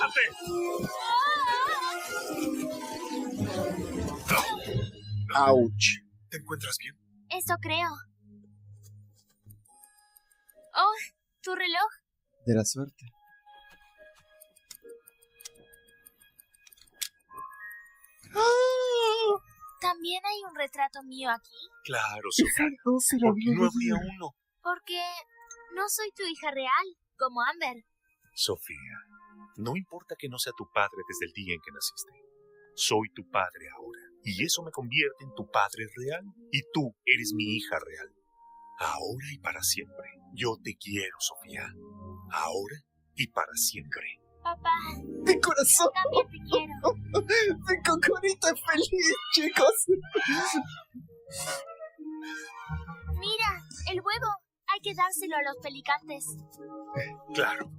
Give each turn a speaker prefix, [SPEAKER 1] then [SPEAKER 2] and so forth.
[SPEAKER 1] ¡Adelante!
[SPEAKER 2] ¡Auch!
[SPEAKER 1] ¿Te encuentras bien?
[SPEAKER 3] Eso creo. Oh, ¿tu reloj?
[SPEAKER 2] De la suerte.
[SPEAKER 3] ¿También hay un retrato mío aquí?
[SPEAKER 1] Claro, Sofía.
[SPEAKER 2] No se lo
[SPEAKER 1] ¿Por qué no habría uno?
[SPEAKER 3] Porque no soy tu hija real, como Amber.
[SPEAKER 1] Sofía, no importa que no sea tu padre desde el día en que naciste. Soy tu padre ahora. Y eso me convierte en tu padre real. Y tú eres mi hija real. Ahora y para siempre. Yo te quiero, Sofía. Ahora y para siempre.
[SPEAKER 3] Papá,
[SPEAKER 2] ¡Mi corazón!
[SPEAKER 3] también te quiero.
[SPEAKER 2] ¡Mi cocorito es feliz, chicos!
[SPEAKER 3] Mira, el huevo. Hay que dárselo a los pelicantes.
[SPEAKER 1] Claro.